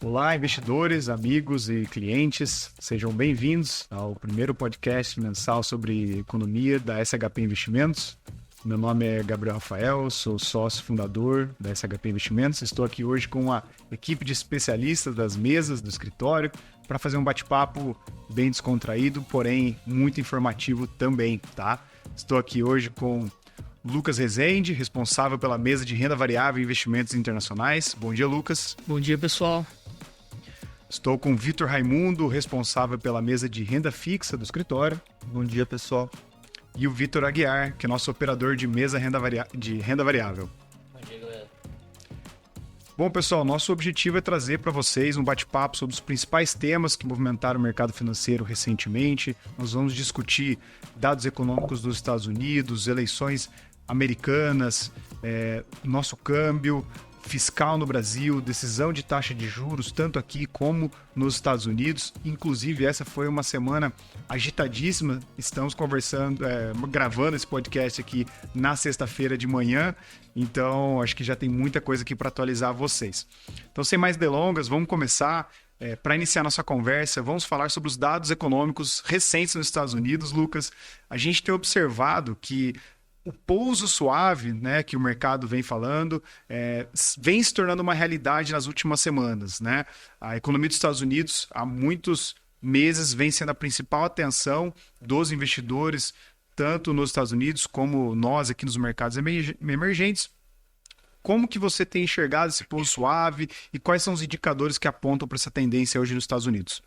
Olá, investidores, amigos e clientes, sejam bem-vindos ao primeiro podcast mensal sobre economia da SHP Investimentos. Meu nome é Gabriel Rafael, sou sócio fundador da SHP Investimentos. Estou aqui hoje com a equipe de especialistas das mesas do escritório para fazer um bate-papo bem descontraído, porém muito informativo também, tá? Estou aqui hoje com Lucas Rezende, responsável pela mesa de renda variável e investimentos internacionais. Bom dia, Lucas. Bom dia, pessoal. Estou com Vitor Raimundo, responsável pela mesa de renda fixa do escritório. Bom dia, pessoal. E o Vitor Aguiar, que é nosso operador de mesa de renda variável. Bom dia, galera. Bom, pessoal, nosso objetivo é trazer para vocês um bate-papo sobre os principais temas que movimentaram o mercado financeiro recentemente. Nós vamos discutir dados econômicos dos Estados Unidos, eleições americanas, nosso câmbio fiscal no Brasil, decisão de taxa de juros, tanto aqui como nos Estados Unidos. Inclusive, essa foi uma semana agitadíssima. Estamos gravando esse podcast aqui na sexta-feira de manhã. Então, acho que já tem muita coisa aqui para atualizar vocês. Então, sem mais delongas, vamos começar. Para iniciar nossa conversa, vamos falar sobre os dados econômicos recentes nos Estados Unidos, Lucas. A gente tem observado que o pouso suave, né, que o mercado vem falando, vem se tornando uma realidade nas últimas semanas, né? A economia dos Estados Unidos, há muitos meses, vem sendo a principal atenção dos investidores, tanto nos Estados Unidos como nós aqui nos mercados emergentes. Como que você tem enxergado esse pouso suave e quais são os indicadores que apontam para essa tendência hoje nos Estados Unidos?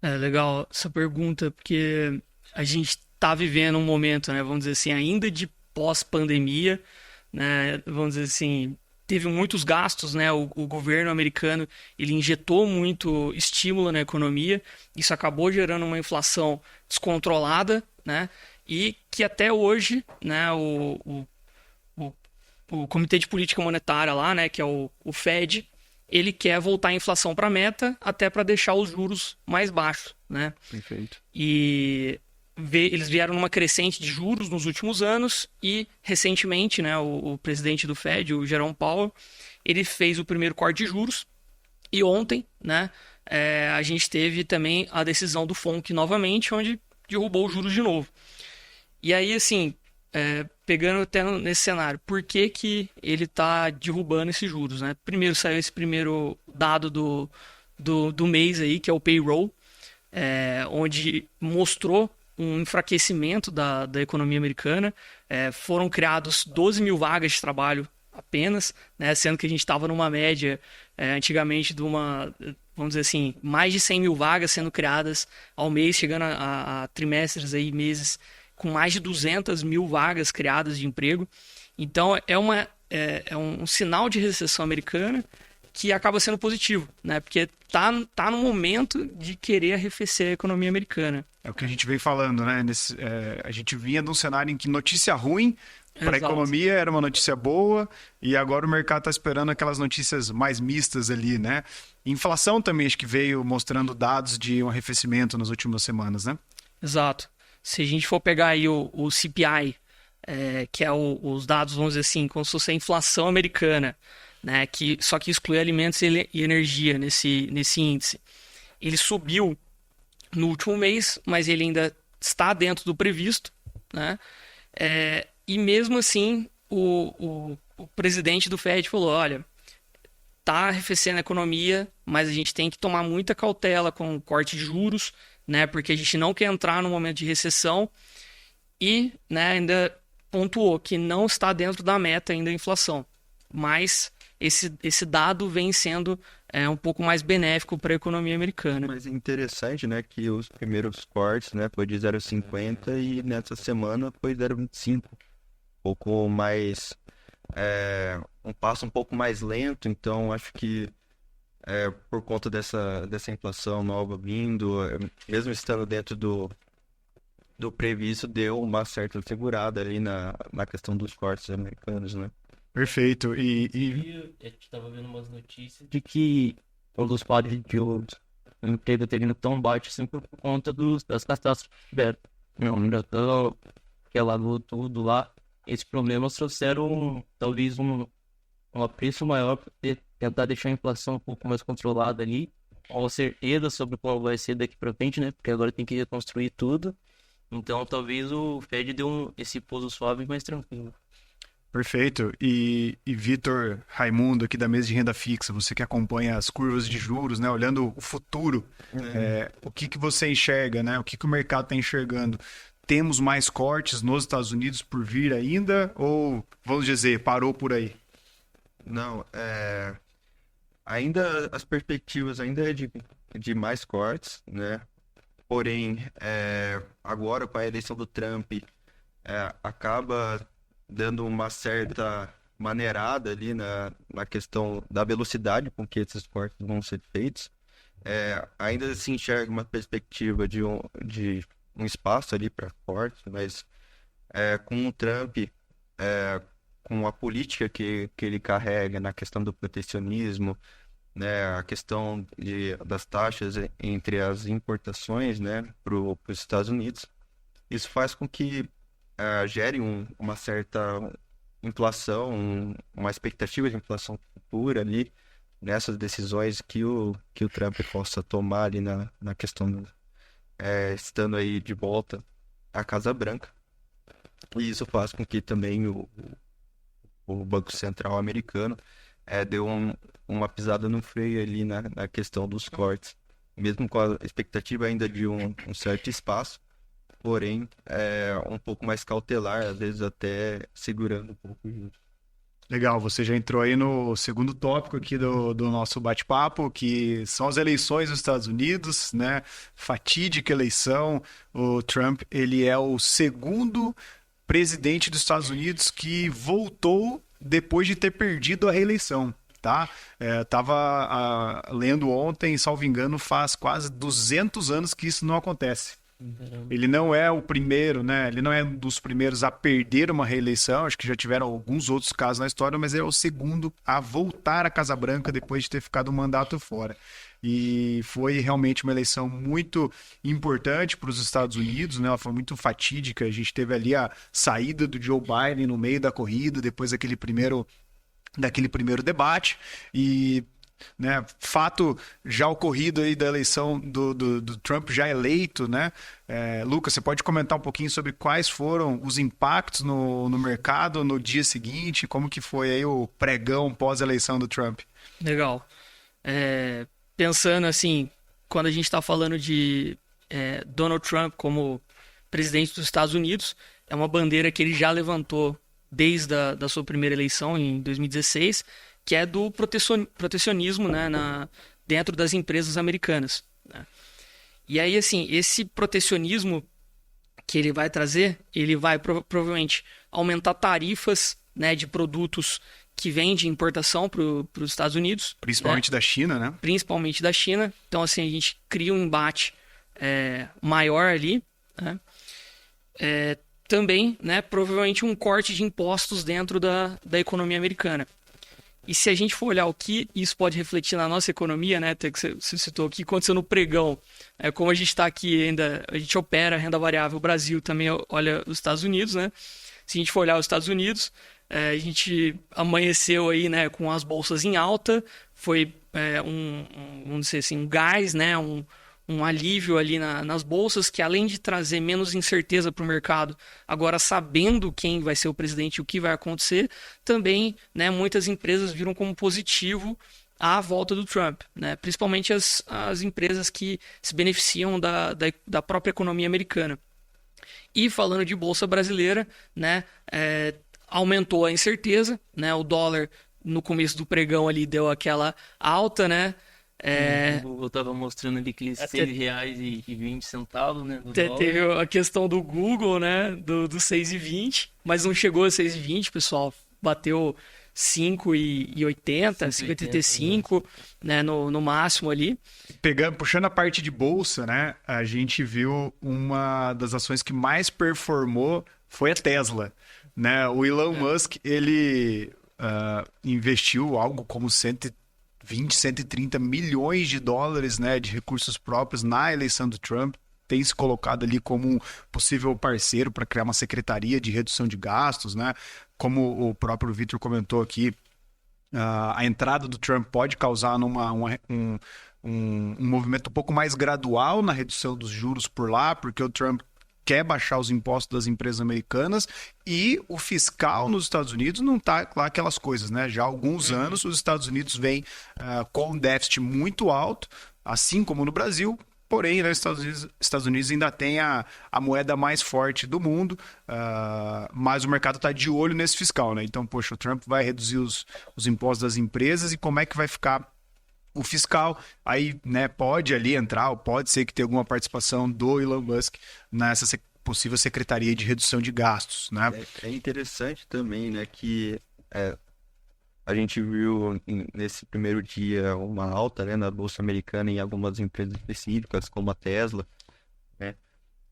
Legal essa pergunta, porque a gente está vivendo um momento, né, vamos dizer assim, ainda de pós-pandemia, né, vamos dizer assim, teve muitos gastos, né, o governo americano, ele injetou muito estímulo na economia, isso acabou gerando uma inflação descontrolada, né, e que até hoje, né, o Comitê de Política Monetária lá, né, que é o Fed, ele quer voltar a inflação para a meta até para deixar os juros mais baixos, né? Perfeito. E eles vieram numa crescente de juros nos últimos anos e, recentemente, né, o presidente do Fed, o Jerome Powell, ele fez o primeiro corte de juros e ontem, né, a gente teve também a decisão do FONC novamente, onde derrubou os juros de novo. E aí, assim, pegando até nesse cenário, por que que ele está derrubando esses juros, né? Primeiro saiu esse primeiro dado do mês aí, que é o payroll, onde mostrou um enfraquecimento da economia americana. Foram criados 12 mil vagas de trabalho apenas, né? Sendo que a gente estava numa média antigamente de vamos dizer assim, mais de 100 mil vagas sendo criadas ao mês, chegando a trimestres aí, meses, com mais de 200 mil vagas criadas de emprego. Então, é um sinal de recessão americana que acaba sendo positivo, né? Porque tá no momento de querer arrefecer a economia americana. É o que a gente vem falando, né? A gente vinha de um cenário em que notícia ruim para a economia era uma notícia boa e agora o mercado está esperando aquelas notícias mais mistas ali, né? Inflação também acho que veio mostrando dados de um arrefecimento nas últimas semanas, né? Exato. Se a gente for pegar aí o CPI, que é os dados, vamos dizer assim, como se fosse a inflação americana, né, só que exclui alimentos e energia nesse índice. Ele subiu no último mês, mas ele ainda está dentro do previsto, né? E mesmo assim, o presidente do Fed falou, olha, está arrefecendo a economia, mas a gente tem que tomar muita cautela com o corte de juros, né, porque a gente não quer entrar num momento de recessão e, né, ainda pontuou que não está dentro da meta ainda a inflação, mas esse dado vem sendo um pouco mais benéfico para a economia americana. Mas é interessante, né, que os primeiros cortes, né, foi de 0,50 e nessa semana foi 0,25. Um pouco mais, um passo um pouco mais lento, então acho que por conta dessa inflação nova vindo, mesmo estando dentro do previsto, deu uma certa segurada ali na questão dos cortes americanos, né? Perfeito. A gente estava vendo umas notícias de que um dos padres de ouro não teve terreno tão baixo assim por conta das catástrofes que tiveram. Então, que alagou tudo lá. Esses problemas trouxeram talvez um apreço maior por ter tentar deixar a inflação um pouco mais controlada ali, com certeza sobre como vai ser daqui para frente, né? Porque agora tem que reconstruir tudo. Então, talvez o Fed dê esse pouso suave mais tranquilo. Perfeito. E Vitor Raimundo, aqui da mesa de renda fixa, você que acompanha as curvas de juros, né? Olhando o futuro, o que você enxerga, né? O que o mercado está enxergando? Temos mais cortes nos Estados Unidos por vir ainda? Ou, vamos dizer, parou por aí? Não, ainda as perspectivas ainda é de mais cortes, né? Porém, agora com a eleição do Trump, acaba dando uma certa maneirada ali na questão da velocidade com que esses cortes vão ser feitos. Ainda se enxerga uma perspectiva de um espaço ali para cortes, mas com o Trump, com a política que ele carrega na questão do protecionismo, né, a questão das taxas entre as importações, né, para os Estados Unidos, isso faz com que gere uma certa inflação, uma expectativa de inflação futura ali, nessas decisões que o Trump possa tomar ali na questão, estando aí de volta à Casa Branca. E isso faz com que também o Banco Central americano deu uma pisada no freio ali na questão dos cortes, mesmo com a expectativa ainda de um certo espaço, porém um pouco mais cautelar, às vezes até segurando um pouco o juros. Legal, você já entrou aí no segundo tópico aqui do nosso bate-papo, que são as eleições nos Estados Unidos, né? Fatídica eleição. O Trump, ele é o segundo presidente dos Estados Unidos que voltou depois de ter perdido a reeleição, tá? Tava lendo ontem, salvo engano, faz quase 200 anos que isso não acontece. Ele não é o primeiro, né? Ele não é um dos primeiros a perder uma reeleição. Acho que já tiveram alguns outros casos na história, mas ele é o segundo a voltar à Casa Branca depois de ter ficado um mandato fora. E foi realmente uma eleição muito importante para os Estados Unidos, né? Ela foi muito fatídica. A gente teve ali a saída do Joe Biden no meio da corrida, depois daquele primeiro debate. E né, fato já ocorrido aí da eleição do Trump já eleito, né? Lucas, você pode comentar um pouquinho sobre quais foram os impactos no mercado no dia seguinte, como que foi aí o pregão pós-eleição do Trump? Legal. Pensando assim, quando a gente está falando de Donald Trump como presidente dos Estados Unidos, é uma bandeira que ele já levantou desde da sua primeira eleição em 2016, que é do protecionismo, né, dentro das empresas americanas, né? E aí, assim, esse protecionismo que ele vai trazer, ele vai provavelmente aumentar tarifas, né, de produtos que vêm de importação para os Estados Unidos. Principalmente, né? Da China, né? Principalmente da China. Então, assim, a gente cria um embate maior ali, né? Também, né, provavelmente um corte de impostos dentro da economia americana. E se a gente for olhar o que isso pode refletir na nossa economia, né, até que você citou aqui, aconteceu no pregão, como a gente está aqui ainda, a gente opera renda variável, o Brasil também olha os Estados Unidos, né? Se a gente for olhar os Estados Unidos, a gente amanheceu aí, né, com as bolsas em alta, foi vamos dizer assim, um gás, né, um alívio ali nas bolsas, que além de trazer menos incerteza para o mercado, agora sabendo quem vai ser o presidente e o que vai acontecer, também, né, muitas empresas viram como positivo a volta do Trump, né? Principalmente as empresas que se beneficiam da própria economia americana. E falando de bolsa brasileira, né, aumentou a incerteza, né? O dólar no começo do pregão ali deu aquela alta, né? Eu tava mostrando ali aqueles R$6,20, né? Teve a questão do Google, né? Do 6,20, mas não chegou a 6,20, pessoal. Bateu 5,80, 5,85, né? No máximo ali. Puxando a parte de bolsa, né? A gente viu uma das ações que mais performou foi a Tesla, né? O Elon Musk, ele investiu algo como 130 milhões de dólares, né, de recursos próprios na eleição do Trump, tem se colocado ali como um possível parceiro para criar uma secretaria de redução de gastos, né? Como o próprio Vitor comentou aqui, a entrada do Trump pode causar um movimento um pouco mais gradual na redução dos juros por lá, porque o Trump quer baixar os impostos das empresas americanas e o fiscal nos Estados Unidos não está lá aquelas coisas, né? Já há alguns anos os Estados Unidos vêm com um déficit muito alto, assim como no Brasil. Porém, né, os Estados Unidos ainda tem a moeda mais forte do mundo, mas o mercado está de olho nesse fiscal, né? Então, poxa, o Trump vai reduzir os impostos das empresas e como é que vai ficar o fiscal? Aí, né, pode ali entrar, ou pode ser que tenha alguma participação do Elon Musk nessa possível secretaria de redução de gastos, né? É interessante também, né, que a gente viu nesse primeiro dia uma alta, né, na Bolsa Americana em algumas empresas específicas, como a Tesla, né?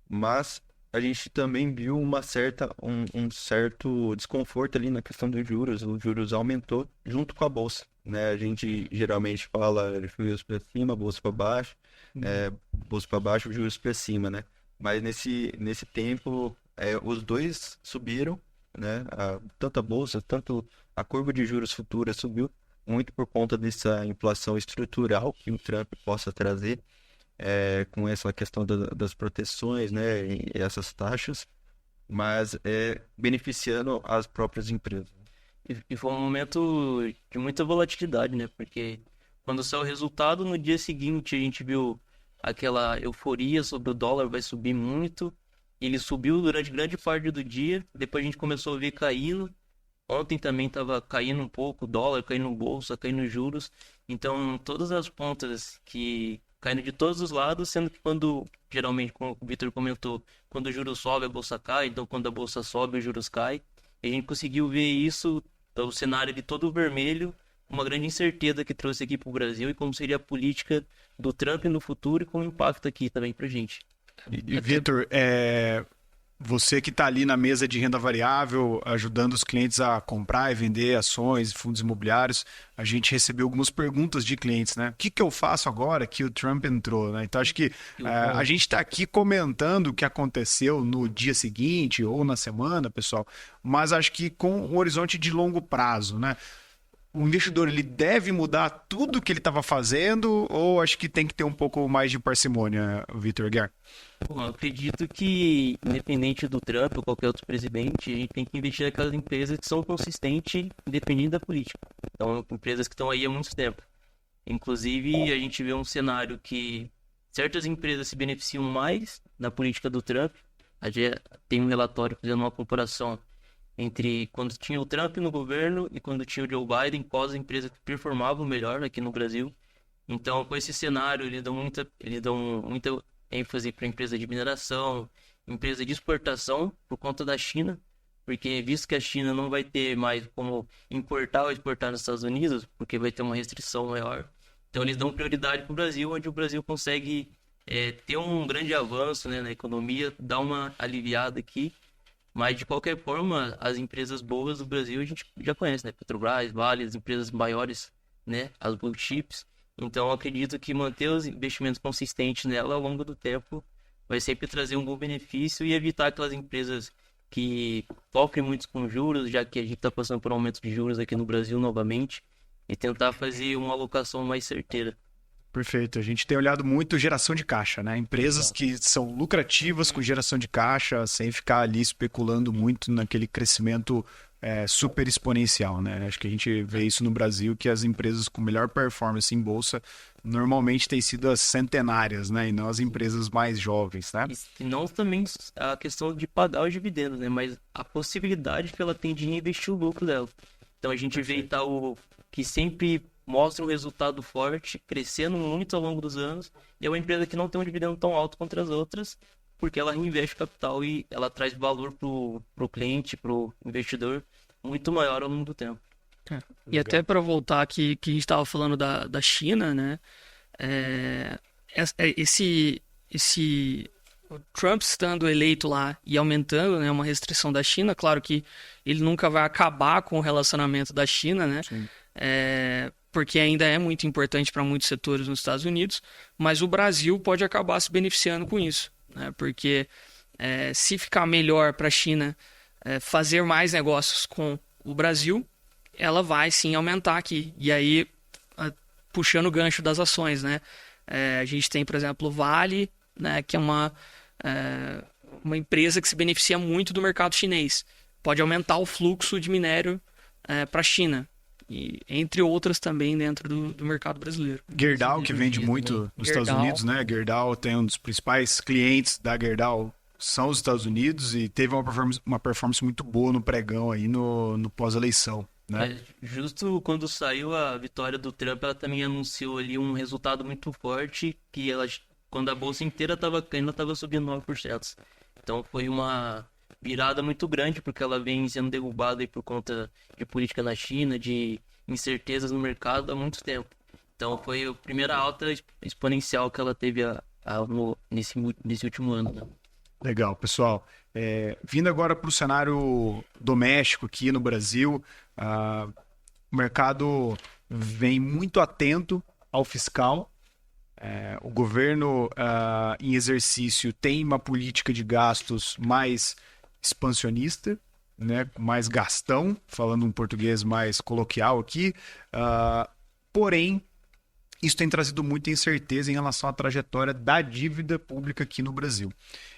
Mas a gente também viu um certo desconforto ali na questão dos juros. Os juros aumentou junto com a Bolsa, né? A gente geralmente fala juros para cima, Bolsa para baixo, Bolsa para baixo, juros para cima, né? Mas nesse tempo, os dois subiram, né? Tanto a Bolsa, tanto a curva de juros futura subiu muito por conta dessa inflação estrutural que o Trump possa trazer, com essa questão das proteções, né? E essas taxas, mas beneficiando as próprias empresas. E foi um momento de muita volatilidade, né? Porque quando saiu o resultado, no dia seguinte a gente viu aquela euforia sobre o dólar vai subir muito. Ele subiu durante grande parte do dia, depois a gente começou a ver caindo. Ontem também estava caindo um pouco, o dólar caindo, bolsa, caindo juros. Então, todas as pontas que caindo de todos os lados, sendo que geralmente, como o Vitor comentou, quando o juros sobe, a bolsa cai. Então, quando a bolsa sobe, os juros caem. E a gente conseguiu ver isso, o cenário de todo vermelho, uma grande incerteza que trouxe aqui para o Brasil e como seria a política do Trump no futuro e com impacto aqui também para a gente. E Vitor, você que está ali na mesa de renda variável, ajudando os clientes a comprar e vender ações, fundos imobiliários, a gente recebeu algumas perguntas de clientes, né? O que eu faço agora que o Trump entrou, né? Então, acho que a gente está aqui comentando o que aconteceu no dia seguinte ou na semana, pessoal, mas acho que com um horizonte de longo prazo, né? O investidor, ele deve mudar tudo o que ele estava fazendo ou acho que tem que ter um pouco mais de parcimônia, Vitor Aguiar? Bom, eu acredito que, independente do Trump ou qualquer outro presidente, a gente tem que investir naquelas empresas que são consistentes, independente da política. Então, empresas que estão aí há muito tempo. Inclusive, a gente vê um cenário que certas empresas se beneficiam mais da política do Trump. A gente tem um relatório fazendo uma comparação entre quando tinha o Trump no governo e quando tinha o Joe Biden, quais empresas que performavam melhor aqui no Brasil. Então, com esse cenário, eles dão muita ênfase para empresa de mineração, empresa de exportação, por conta da China, porque visto que a China não vai ter mais como importar ou exportar nos Estados Unidos, porque vai ter uma restrição maior, então eles dão prioridade para o Brasil, onde o Brasil consegue ter um grande avanço, né, na economia, dar uma aliviada aqui. Mas, de qualquer forma, as empresas boas do Brasil a gente já conhece, né? Petrobras, Vale, as empresas maiores, né? As blue chips. Então, eu acredito que manter os investimentos consistentes nela ao longo do tempo vai sempre trazer um bom benefício e evitar aquelas empresas que sofrem muito com juros, já que a gente está passando por um aumento de juros aqui no Brasil novamente, e tentar fazer uma alocação mais certeira. Perfeito. A gente tem olhado muito geração de caixa, né? Empresas que são lucrativas com geração de caixa, sem ficar ali especulando muito naquele crescimento super exponencial, né? Acho que a gente vê isso no Brasil, que as empresas com melhor performance em bolsa normalmente têm sido as centenárias, né? E não as empresas mais jovens, né? E não também a questão de pagar os dividendos, né? Mas a possibilidade que ela tem de reinvestir o lucro dela. Então a gente vê Itaú que sempre mostra um resultado forte, crescendo muito ao longo dos anos, e é uma empresa que não tem um dividendo tão alto contra as outras, porque ela reinveste capital e ela traz valor pro cliente, pro investidor, muito maior ao longo do tempo. E até para voltar aqui, que a gente estava falando da China, né? O Trump estando eleito lá e aumentando, né, uma restrição da China, claro que ele nunca vai acabar com o relacionamento da China, né? Porque ainda é muito importante para muitos setores nos Estados Unidos, mas o Brasil pode acabar se beneficiando com isso, né? Porque se ficar melhor para a China fazer mais negócios com o Brasil, ela vai sim aumentar aqui. E aí, puxando o gancho das ações, né? A gente tem, por exemplo, o Vale, né? Que é uma empresa que se beneficia muito do mercado chinês. Pode aumentar o fluxo de minério para a China. E, entre outras também dentro do mercado brasileiro. Gerdau, que vende muito nos Estados Unidos, né? Gerdau tem um dos principais clientes da Gerdau são os Estados Unidos e teve uma performance muito boa no pregão aí no pós-eleição, né? Justo quando saiu a vitória do Trump, ela também anunciou ali um resultado muito forte, que quando a bolsa inteira estava caindo, ela estava subindo 9%. Então foi uma virada muito grande, porque ela vem sendo derrubada aí por conta de política na China, de incertezas no mercado há muito tempo. Então foi a primeira alta exponencial que ela teve nesse último ano, né? Legal, pessoal. Vindo agora para o cenário doméstico aqui no Brasil, o mercado vem muito atento ao fiscal. O governo em exercício tem uma política de gastos mais expansionista, né, mais gastão, falando um português mais coloquial aqui, porém, isso tem trazido muita incerteza em relação à trajetória da dívida pública aqui no Brasil.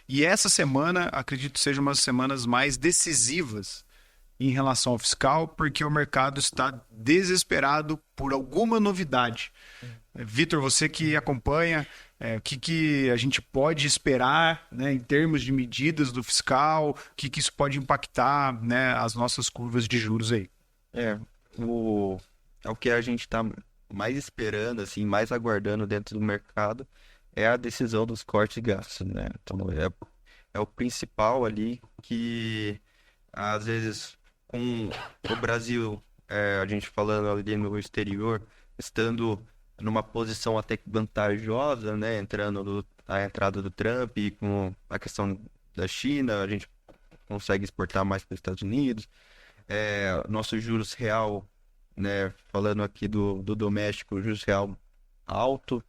E essa semana, acredito, seja uma das semanas mais decisivas em relação ao fiscal, porque o mercado está desesperado por alguma novidade. Vitor, você que acompanha, o que a gente pode esperar, né, em termos de medidas do fiscal, o que isso pode impactar, né, as nossas curvas de juros aí? O que a gente está mais esperando, assim, mais aguardando dentro do mercado é a decisão dos cortes de gastos, né? Então, é o principal ali que, às vezes, com o Brasil, a gente falando ali no exterior, estando numa posição até que vantajosa, né? A entrada do Trump e com a questão da China, a gente consegue exportar mais para os Estados Unidos. Nosso juros real, né? Falando aqui do doméstico, juros real alto,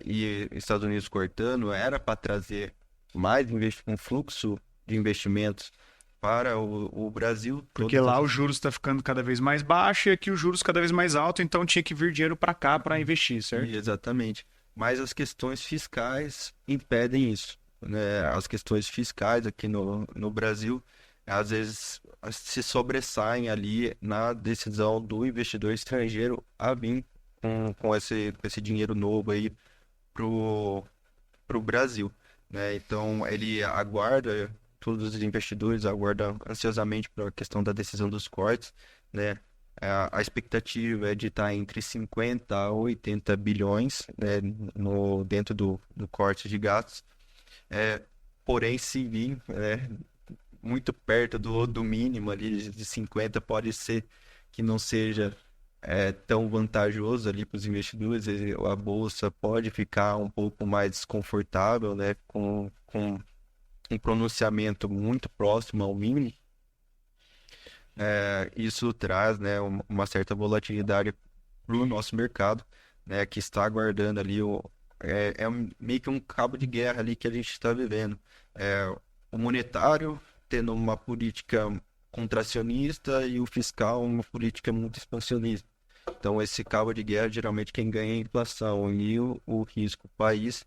e Estados Unidos cortando, era para trazer mais um fluxo de investimentos para o Brasil. Porque lá o juros está ficando cada vez mais baixo e aqui o juros cada vez mais alto, então tinha que vir dinheiro para cá para investir, certo? Exatamente. Mas as questões fiscais impedem isso, né? As questões fiscais aqui no Brasil, às vezes, se sobressaem ali na decisão do investidor estrangeiro a vir com esse dinheiro novo aí pro Brasil, né? Então, ele aguarda, todos os investidores aguardam ansiosamente para a questão da decisão dos cortes, né? A expectativa é de estar entre 50 a 80 bilhões, né, dentro do corte de gastos. Porém, se vir muito perto do mínimo ali de 50, pode ser que não seja tão vantajoso ali para os investidores. A bolsa pode ficar um pouco mais desconfortável, né, com um pronunciamento muito próximo ao mínimo. Isso traz, né, uma certa volatilidade para o nosso mercado, né, que está aguardando ali meio que um cabo de guerra ali que a gente está vivendo. O monetário tendo uma política contracionista e o fiscal uma política muito expansionista. Então, esse cabo de guerra, geralmente quem ganha é a inflação e o risco do país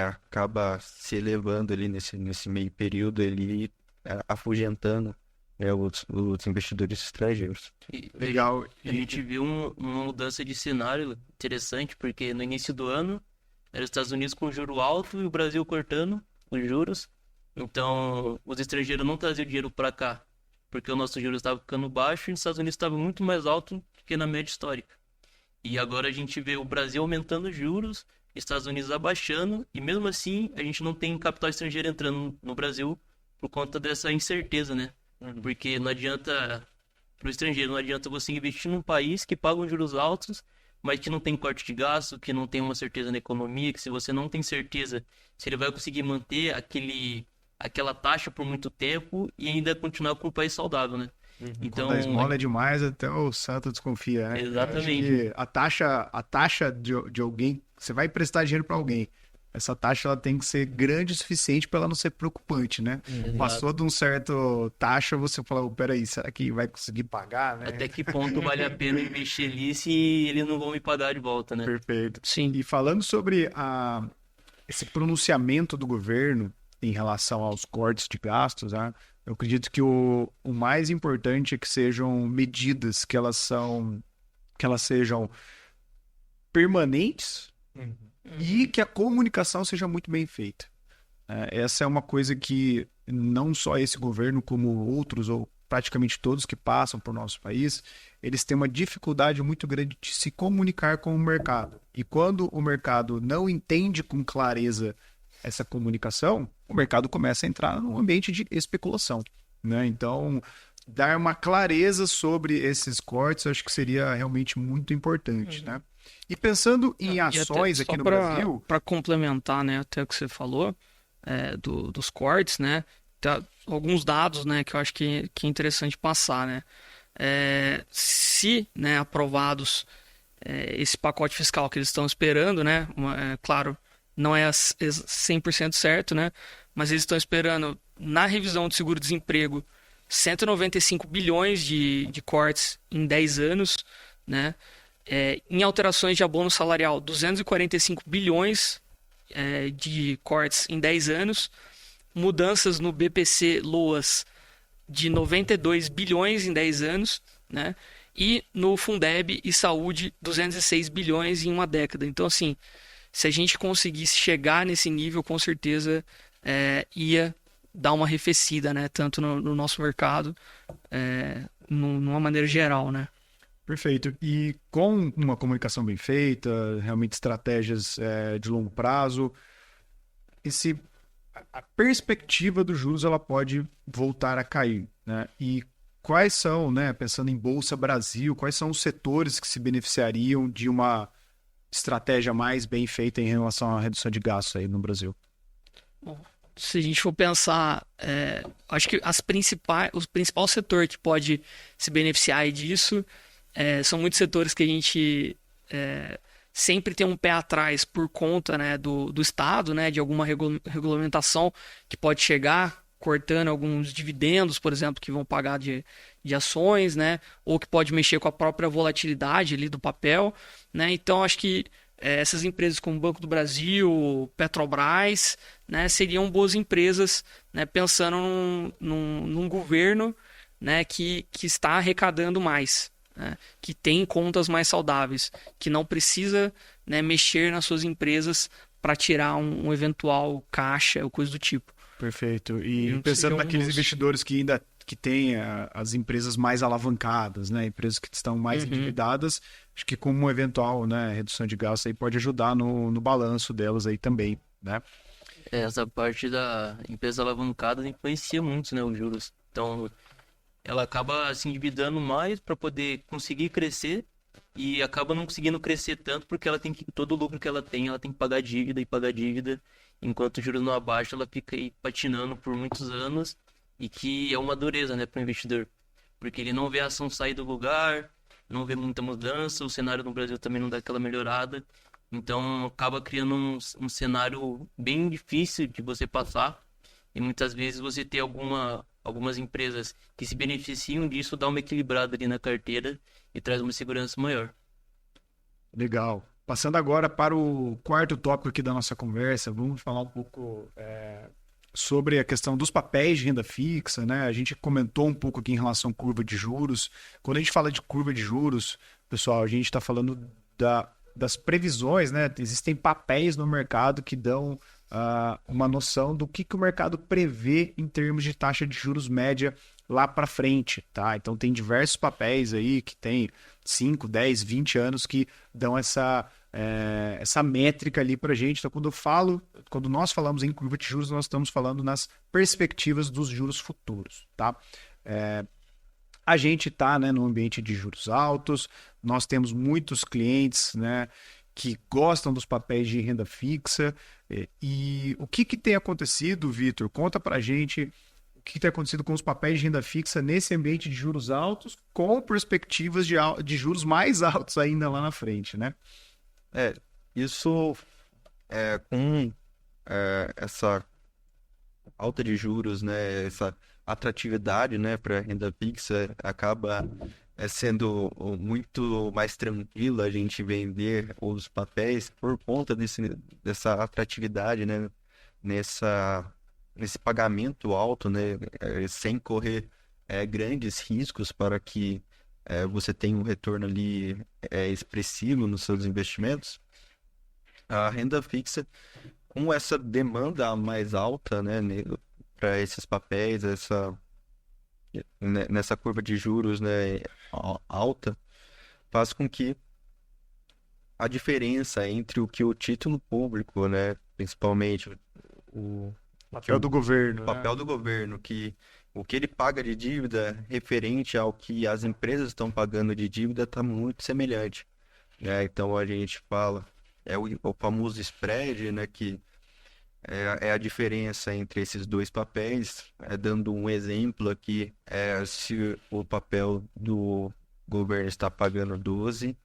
acaba se elevando ali nesse meio período, ele afugentando os investidores estrangeiros. Legal. A gente viu uma mudança de cenário interessante, porque no início do ano era os Estados Unidos com juro alto e o Brasil cortando os juros. Então, os estrangeiros não traziam dinheiro para cá, porque o nosso juros estava ficando baixo e os Estados Unidos estava muito mais alto que na média histórica. E agora a gente vê o Brasil aumentando os juros, Estados Unidos abaixando, e mesmo assim a gente não tem capital estrangeiro entrando no Brasil por conta dessa incerteza, né? Porque não adianta, para o estrangeiro, não adianta você investir num país que paga juros altos, mas que não tem corte de gasto, que não tem uma certeza na economia, que se você não tem certeza se ele vai conseguir manter aquela taxa por muito tempo e ainda continuar com um país saudável, né? Então, quando a esmola é demais, até o santo desconfia, né? Exatamente. A taxa de alguém, você vai emprestar dinheiro para alguém, essa taxa ela tem que ser grande o suficiente para ela não ser preocupante, né? Passou de um certo taxa, você fala, oh, peraí, será que vai conseguir pagar, né? Até que ponto vale a pena investir ali se eles não vão me pagar de volta, né? Perfeito. Sim. E falando sobre esse pronunciamento do governo em relação aos cortes de gastos, né? Eu acredito que o mais importante é que sejam medidas que elas sejam permanentes e que a comunicação seja muito bem feita. Essa é uma coisa que não só esse governo, como outros, ou praticamente todos que passam por nosso país, eles têm uma dificuldade muito grande de se comunicar com o mercado. E quando o mercado não entende com clareza essa comunicação, o mercado começa a entrar num ambiente de especulação, né? Então, dar uma clareza sobre esses cortes, eu acho que seria realmente muito importante, né? E pensando em ações aqui no Brasil... Para complementar, né, até o que você falou, dos cortes, né? Tá, alguns dados, né, que eu acho que é interessante passar, né? Se, né, aprovados esse pacote fiscal que eles estão esperando, né? Claro, não é 100% certo, né? Mas eles estão esperando, na revisão do seguro-desemprego, 195 bilhões de cortes em 10 anos, né? Em alterações de abono salarial, 245 bilhões de cortes em 10 anos. Mudanças no BPC-LOAS de 92 bilhões em 10 anos, né? E no Fundeb e Saúde, 206 bilhões em uma década. Então, assim, se a gente conseguisse chegar nesse nível, com certeza ia dar uma arrefecida, né? Tanto no nosso mercado, numa maneira geral, né? Perfeito. E com uma comunicação bem feita, realmente estratégias de longo prazo, a perspectiva dos juros ela pode voltar a cair, né? E quais são, né, pensando em Bolsa Brasil, quais são os setores que se beneficiariam de uma estratégia mais bem feita em relação à redução de gastos aí no Brasil? Bom, se a gente for pensar, acho que o principal setor que pode se beneficiar aí disso são muitos setores que a gente sempre tem um pé atrás por conta, né, do Estado, né, de alguma regulamentação que pode chegar cortando alguns dividendos, por exemplo, que vão pagar de ações, né, ou que pode mexer com a própria volatilidade ali do papel, né. Então, acho que essas empresas como Banco do Brasil, Petrobras, né, seriam boas empresas, né, pensando num governo, né, que está arrecadando mais, né, que tem contas mais saudáveis, que não precisa, né, mexer nas suas empresas para tirar um eventual caixa ou coisa do tipo. Perfeito. E pensando naqueles investidores que ainda têm as empresas mais alavancadas, né, empresas que estão mais endividadas, acho que com uma eventual, né, redução de gastos aí pode ajudar no balanço delas aí também, né? Essa parte da empresa alavancada influencia muito, né, os juros. Então, ela acaba se endividando mais para poder conseguir crescer e acaba não conseguindo crescer tanto porque todo o lucro que ela tem que pagar dívida e pagar dívida, enquanto os juros não abaixam, ela fica aí patinando por muitos anos e que é uma dureza, né, para o investidor, porque ele não vê a ação sair do lugar, não vê muita mudança, o cenário no Brasil também não dá aquela melhorada, então acaba criando um cenário bem difícil de você passar e muitas vezes você ter algumas empresas que se beneficiam disso, dá uma equilibrada ali na carteira e traz uma segurança maior. Legal. Passando agora para o quarto tópico aqui da nossa conversa, vamos falar um pouco sobre a questão dos papéis de renda fixa, né? A gente comentou um pouco aqui em relação à curva de juros. Quando a gente fala de curva de juros, pessoal, a gente está falando das previsões, né? Existem papéis no mercado que dão uma noção do que o mercado prevê em termos de taxa de juros média lá para frente, tá? Então tem diversos papéis aí que tem 5, 10, 20 anos que dão essa métrica ali para a gente. Então quando nós falamos em curva de juros, nós estamos falando nas perspectivas dos juros futuros, tá? A gente está, né, num ambiente de juros altos, nós temos muitos clientes, né, que gostam dos papéis de renda fixa. E o que tem acontecido, Vitor? Conta para a gente o que tem acontecido com os papéis de renda fixa nesse ambiente de juros altos, com perspectivas de juros mais altos ainda lá na frente, né? Isso com essa alta de juros, né, essa atratividade, né, para renda fixa acaba sendo muito mais tranquilo a gente vender os papéis por conta dessa atratividade, né, nesse pagamento alto, né, sem correr grandes riscos para que você tenha um retorno ali expressivo nos seus investimentos. A renda fixa, com essa demanda mais alta, né, para esses papéis, nessa curva de juros, né, alta, faz com que a diferença entre o que o título público, né, principalmente o Papel do governo, papel do governo, que o que ele paga de dívida referente ao que as empresas estão pagando de dívida está muito semelhante, né? Então a gente fala o famoso spread, né, que é a diferença entre esses dois papéis. Dando um exemplo aqui, se o papel do governo está pagando 12,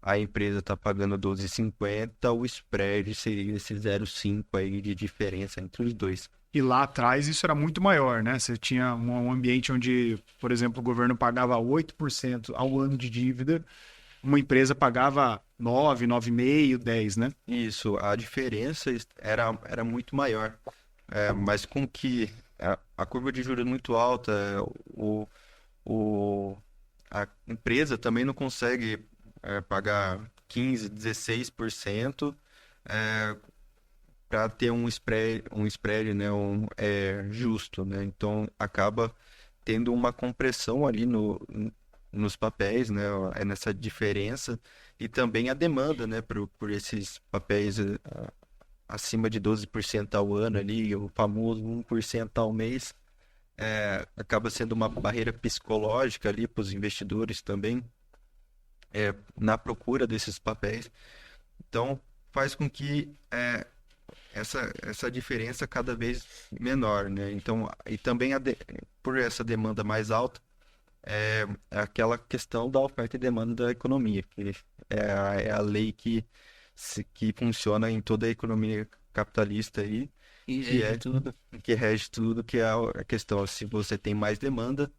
a empresa está pagando 12,50, o spread seria esse 0,5 aí de diferença entre os dois. E lá atrás isso era muito maior, né? Você tinha um ambiente onde, por exemplo, o governo pagava 8% ao ano de dívida, uma empresa pagava 9, 9,5, 10, né? Isso, a diferença era muito maior. Mas com que a curva de juros é muito alta, a empresa também não consegue pagar 15, 16% para ter um spread, né, justo, né? Então acaba tendo uma compressão ali nos papéis, né, nessa diferença, e também a demanda, né, por esses papéis acima de 12% ao ano ali, o famoso 1% ao mês, acaba sendo uma barreira psicológica ali para os investidores também, na procura desses papéis. Então faz com que essa diferença cada vez menor, né? Então, e também por essa demanda mais alta, é aquela questão da oferta e demanda da economia, que é a lei que funciona em toda a economia capitalista aí, que rege tudo, que é a questão, se você tem mais demanda,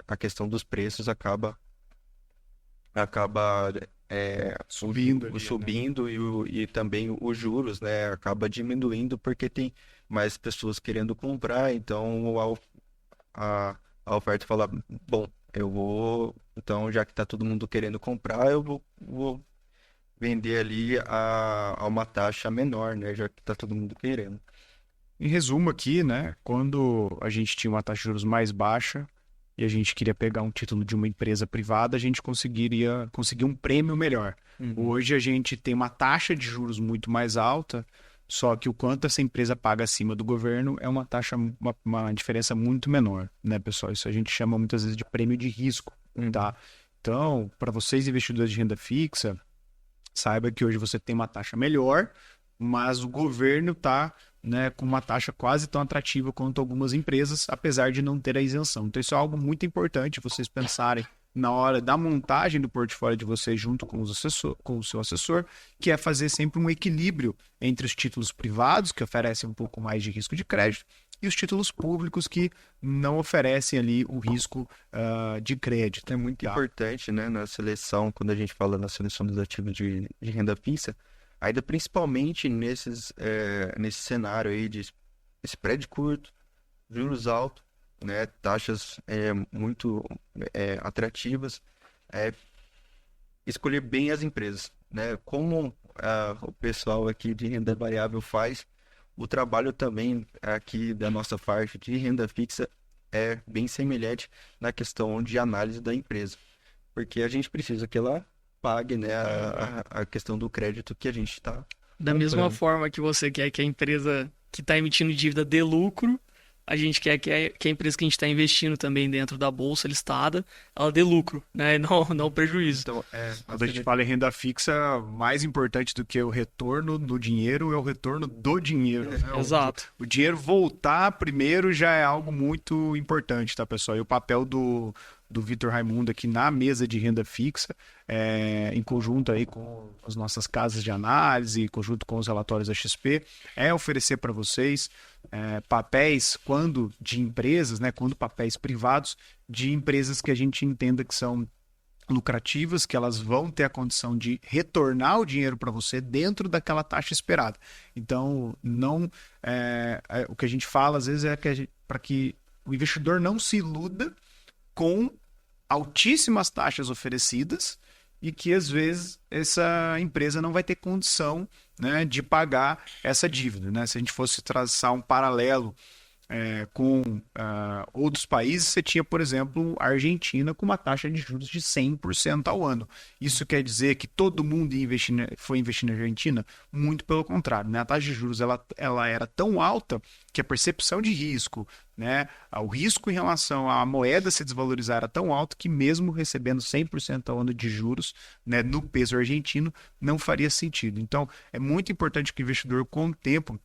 a questão dos preços acaba Subindo ali, subindo, né? E também os juros, né, acaba diminuindo porque tem mais pessoas querendo comprar, então a oferta fala, bom, então já que está todo mundo querendo comprar, eu vou vender ali a uma taxa menor, né, já que está todo mundo querendo. Em resumo aqui, né, quando a gente tinha uma taxa de juros mais baixa e a gente queria pegar um título de uma empresa privada, a gente conseguir um prêmio melhor. Hoje a gente tem uma taxa de juros muito mais alta, só que o quanto essa empresa paga acima do governo é uma taxa, uma diferença muito menor, né, pessoal? Isso a gente chama muitas vezes de prêmio de risco, tá? Então, para vocês investidores de renda fixa, saiba que hoje você tem uma taxa melhor, mas o governo está, né, com uma taxa quase tão atrativa quanto algumas empresas, apesar de não ter a isenção. Então isso é algo muito importante vocês pensarem na hora da montagem do portfólio de vocês junto com o seu assessor, que é fazer sempre um equilíbrio entre os títulos privados, que oferecem um pouco mais de risco de crédito, e os títulos públicos que não oferecem ali o risco de crédito. É muito importante, né, na seleção, quando a gente fala na seleção dos ativos de renda fixa, ainda principalmente nesse cenário aí de spread curto, juros altos, né, taxas muito atrativas, escolher bem as empresas, né? Como o pessoal aqui de renda variável faz, o trabalho também aqui da nossa parte de renda fixa é bem semelhante na questão de análise da empresa, porque a gente precisa que ela pague, né, a questão do crédito que a gente está. Da mesma forma que você quer que a empresa que está emitindo dívida dê lucro, a gente quer que a empresa que a gente está investindo também dentro da bolsa listada, ela dê lucro, né? Não prejuízo. Então, quando a gente fala em renda fixa, mais importante do que o retorno do dinheiro é o retorno do dinheiro, né? Exato. O dinheiro voltar primeiro já é algo muito importante, tá, pessoal? E o papel do do Vitor Raimundo aqui na mesa de renda fixa, em conjunto aí com as nossas casas de análise, em conjunto com os relatórios da XP, é oferecer para vocês papéis, quando de empresas, né, quando papéis privados, de empresas que a gente entenda que são lucrativas, que elas vão ter a condição de retornar o dinheiro para você dentro daquela taxa esperada. Então, não o que a gente fala às vezes para que o investidor não se iluda com altíssimas taxas oferecidas e que às vezes essa empresa não vai ter condição, né, de pagar essa dívida, né? Se a gente fosse traçar um paralelo com outros países, você tinha, por exemplo, a Argentina com uma taxa de juros de 100% ao ano. Isso quer dizer que todo mundo foi investir na Argentina? Muito pelo contrário, né? A taxa de juros ela era tão alta que a percepção de risco, né, o risco em relação à moeda se desvalorizar era tão alto que mesmo recebendo 100% ao ano de juros, né, no peso argentino, não faria sentido. Então, é muito importante que o investidor, com o tempo,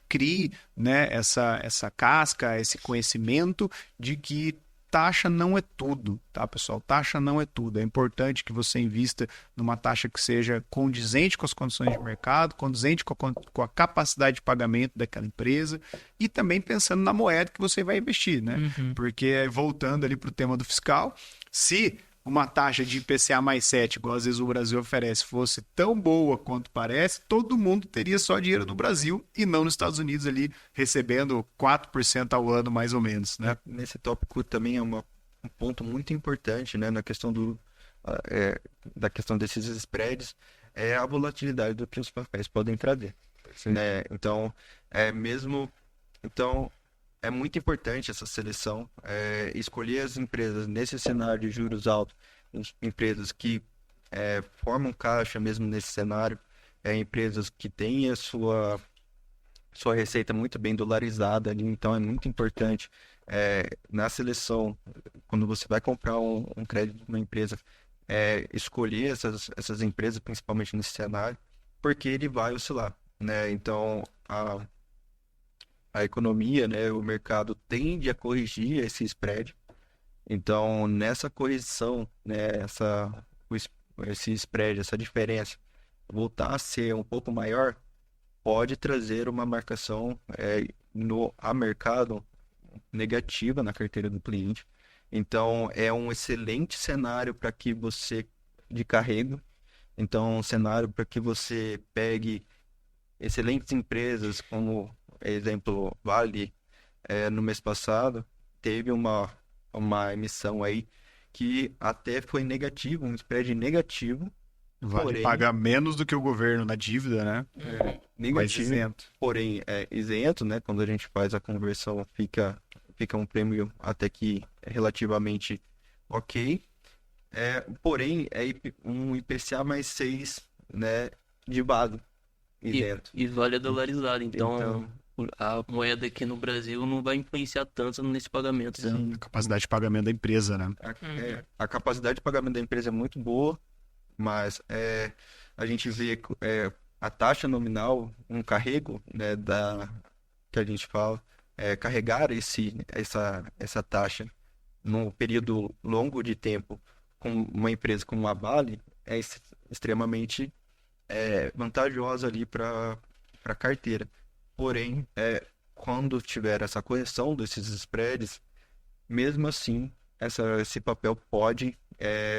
crie, né, essa casca, esse conhecimento de que taxa não é tudo, tá, pessoal? Taxa não é tudo. É importante que você invista numa taxa que seja condizente com as condições de mercado, condizente com a capacidade de pagamento daquela empresa e também pensando na moeda que você vai investir, né? Porque, voltando ali para o tema do fiscal, se uma taxa de IPCA mais 7, igual às vezes o Brasil oferece, fosse tão boa quanto parece, todo mundo teria só dinheiro no Brasil e não nos Estados Unidos ali recebendo 4% ao ano, mais ou menos, né? Nesse tópico também é um ponto muito importante, né, na questão da questão desses spreads, é a volatilidade do que os papéis podem trazer, né? Então, é muito importante essa seleção, escolher as empresas nesse cenário de juros altos, empresas que formam caixa mesmo nesse cenário, empresas que têm a sua receita muito bem dolarizada ali. Então é muito importante na seleção, quando você vai comprar um crédito de uma empresa, escolher essas empresas, principalmente nesse cenário, porque ele vai oscilar, né? Então a economia, né, o mercado tende a corrigir esse spread. Então, nessa correção, né, esse spread, essa diferença, voltar a ser um pouco maior, pode trazer uma marcação a mercado negativa na carteira do cliente. Então, é um excelente cenário para que você, de carrego, então, um cenário para que você pegue excelentes empresas como exemplo, Vale, no mês passado, teve uma emissão aí que até foi negativo, um spread negativo. Vale porém, paga menos do que o governo na dívida, né? Negativo, mas isento. Porém, isento, né? Quando a gente faz a conversão, fica um prêmio até que relativamente ok. Porém, um IPCA mais 6, né, de base, isento. E vale dolarizado, então a moeda aqui no Brasil não vai influenciar tanto nesse pagamento. A capacidade de pagamento da empresa, né? A capacidade de pagamento da empresa é muito boa, mas a gente vê a taxa nominal, um carrego, né, que a gente fala, carregar essa taxa num período longo de tempo com uma empresa como a Vale é extremamente vantajosa ali para a carteira. Porém, quando tiver essa correção desses spreads, mesmo assim, esse papel pode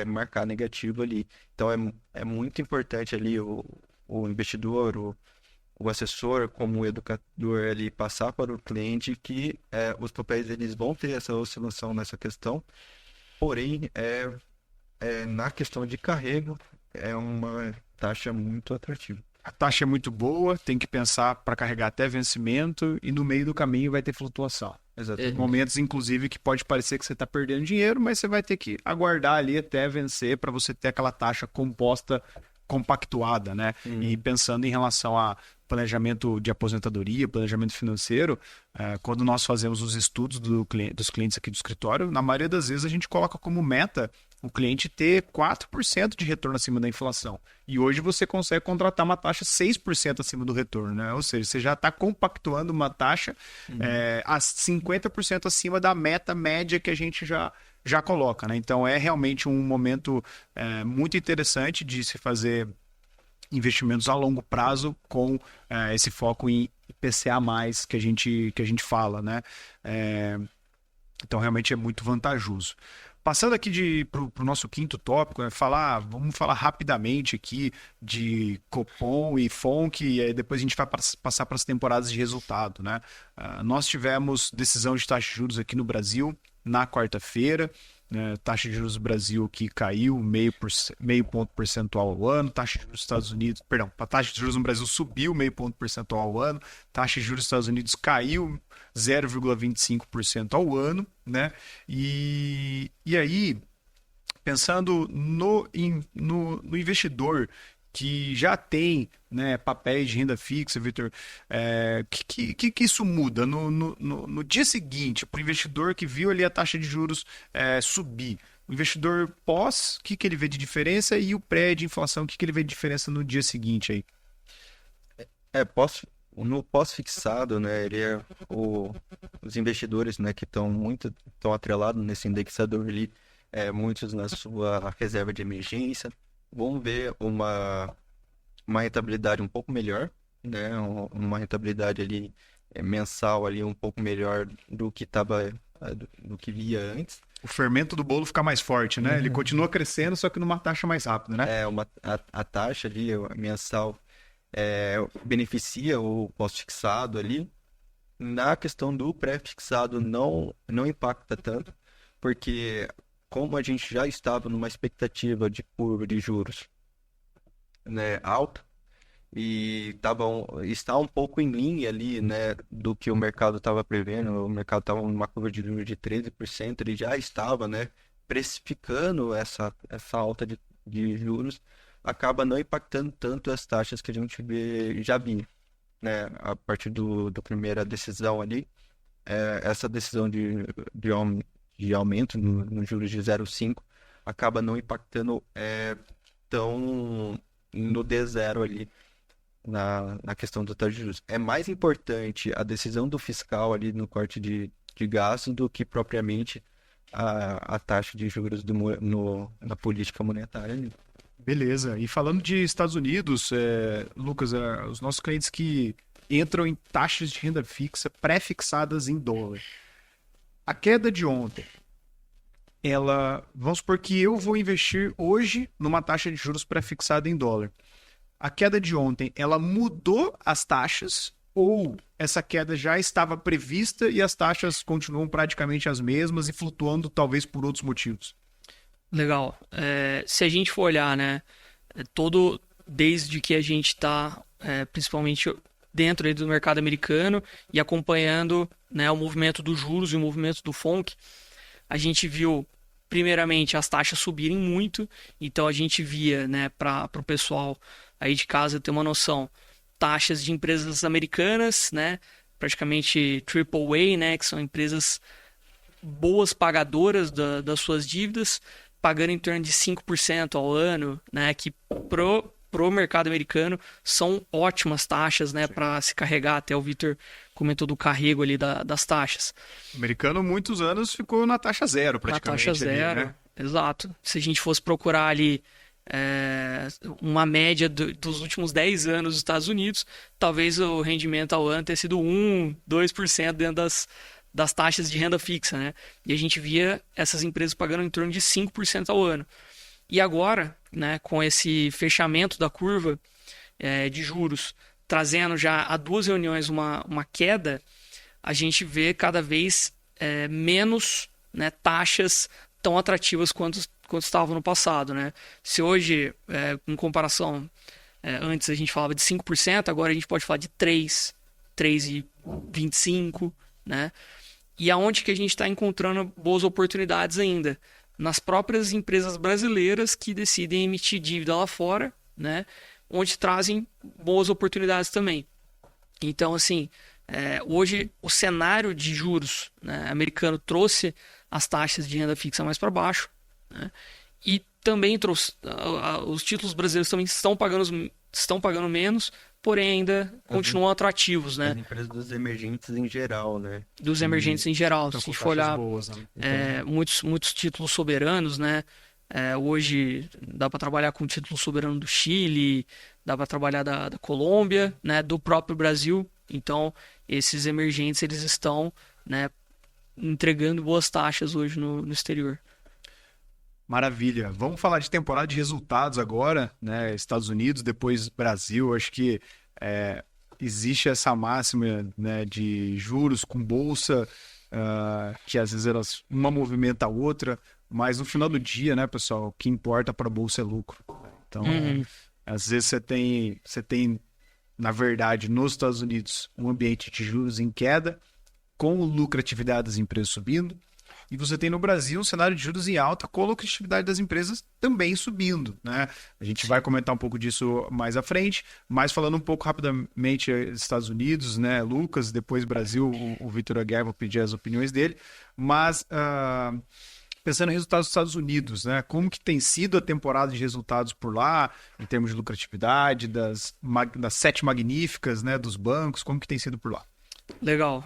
marcar negativo ali. Então, é muito importante ali o investidor, o assessor, como o educador, ali, passar para o cliente que os papéis eles vão ter essa oscilação nessa questão. Porém, na questão de carrego, é uma taxa muito atrativa. A taxa é muito boa, tem que pensar para carregar até vencimento e no meio do caminho vai ter flutuação. Exatamente. Momentos, inclusive, que pode parecer que você está perdendo dinheiro, mas você vai ter que aguardar ali até vencer para você ter aquela taxa composta, compactuada, né? E pensando em relação a planejamento de aposentadoria, planejamento financeiro, quando nós fazemos os estudos dos clientes aqui do escritório, na maioria das vezes a gente coloca como meta o cliente ter 4% de retorno acima da inflação. E hoje você consegue contratar uma taxa 6% acima do retorno, né? Ou seja, você já está compactuando uma taxa a 50% acima da meta média que a gente já já coloca, né? Então é realmente um momento muito interessante de se fazer investimentos a longo prazo com esse foco em IPCA+, que a gente fala, né? Então realmente é muito vantajoso. Passando aqui para o nosso quinto tópico, vamos falar rapidamente aqui de Copom e FONC, e aí depois a gente vai passar para as temporadas de resultado, né? Nós tivemos decisão de taxa de juros aqui no Brasil na quarta-feira, né? Taxa de juros do Brasil que caiu meio ponto percentual ao ano, taxa de juros dos Estados Unidos, perdão, a taxa de juros no Brasil subiu meio ponto percentual ao ano, taxa de juros dos Estados Unidos caiu 0,25% ao ano, né? E aí, pensando no investidor que já tem, né, papéis de renda fixa, Vitor, que isso muda no dia seguinte, para o investidor que viu ali a taxa de juros subir? O investidor pós, o que ele vê de diferença, e o pré de inflação, o que ele vê de diferença no dia seguinte aí? No pós-fixado, né, os investidores, né, que estão atrelados nesse indexador ali, muitos na sua reserva de emergência, vão ver uma rentabilidade um pouco melhor, né, uma rentabilidade ali mensal ali um pouco melhor do que via antes. O fermento do bolo fica mais forte, né? Ele continua crescendo, só que numa taxa mais rápida, né? A taxa ali mensal beneficia o pós-fixado ali. Na questão do pré-fixado não impacta tanto, porque como a gente já estava numa expectativa de curva de juros, né, alta, e está um pouco em linha ali, né, do que o mercado estava prevendo. O mercado estava numa curva de juros de 13%, ele já estava, né, precificando essa alta de juros, acaba não impactando tanto as taxas que a gente já vinha, né, a partir da primeira decisão ali. Essa decisão de aumento no juros de 0,5 acaba não impactando tão no D0 ali na questão da taxa de juros. É mais importante a decisão do fiscal ali no corte de gastos do que propriamente a taxa de juros na política monetária ali. Beleza. E falando de Estados Unidos, Lucas, os nossos clientes que entram em taxas de renda fixa pré-fixadas em dólar. A queda de ontem, vamos supor que eu vou investir hoje numa taxa de juros pré-fixada em dólar. A queda de ontem, ela mudou as taxas ou essa queda já estava prevista e as taxas continuam praticamente as mesmas e flutuando talvez por outros motivos? Legal. Se a gente for olhar, né, desde que a gente está, principalmente dentro aí do mercado americano e acompanhando, né, o movimento dos juros e o movimento do FONC, a gente viu, primeiramente, as taxas subirem muito. Então a gente via, né, para o pessoal aí de casa ter uma noção, taxas de empresas americanas, né, praticamente AAA, né, que são empresas boas pagadoras das suas dívidas, pagando em torno de 5% ao ano, né, que pro mercado americano são ótimas taxas, né, para se carregar. Até o Vitor comentou do carrego ali das taxas. O americano, muitos anos, ficou na taxa zero, praticamente. Na taxa zero, ali, né? Exato. Se a gente fosse procurar ali uma média dos últimos 10 anos dos Estados Unidos, talvez o rendimento ao ano tenha sido 1%, 2% dentro das taxas de renda fixa, né? E a gente via essas empresas pagando em torno de 5% ao ano. E agora, né, com esse fechamento da curva de juros, trazendo já há 2 reuniões uma queda, a gente vê cada vez menos, né, taxas tão atrativas quanto estavam no passado, né? Se hoje, em comparação, antes a gente falava de 5%, agora a gente pode falar de 3,25%, né? E aonde que a gente está encontrando boas oportunidades ainda? Nas próprias empresas brasileiras que decidem emitir dívida lá fora, né? Onde trazem boas oportunidades também. Então, assim, hoje o cenário de juros, né, americano trouxe as taxas de renda fixa mais para baixo, né? E também trouxe os títulos brasileiros também estão pagando menos, porém ainda continuam atrativos, As né? empresas dos emergentes em geral, né? Dos emergentes em geral. Estão Se a com gente for taxas olhar boas, né? muitos títulos soberanos, né? Hoje dá para trabalhar com o título soberano do Chile, dá para trabalhar da Colômbia, né? Do próprio Brasil. Então, esses emergentes eles estão, né, entregando boas taxas hoje no exterior. Maravilha. Vamos falar de temporada de resultados agora, né? Estados Unidos, depois Brasil. Acho que existe essa máxima, né, de juros com bolsa, que às vezes uma movimenta a outra, mas no final do dia, né, pessoal, o que importa para a bolsa é lucro. Então, às vezes você tem, na verdade, nos Estados Unidos, um ambiente de juros em queda, com lucratividade das empresas subindo. E você tem no Brasil um cenário de juros em alta com a lucratividade das empresas também subindo, né? A gente vai comentar um pouco disso mais à frente, mas falando um pouco rapidamente Estados Unidos, né, Lucas, depois Brasil, o Vitor Aguiar, vou pedir as opiniões dele, mas pensando em resultados dos Estados Unidos, né, como que tem sido a temporada de resultados por lá, em termos de lucratividade, das 7 magníficas, né, dos bancos, como que tem sido por lá? Legal.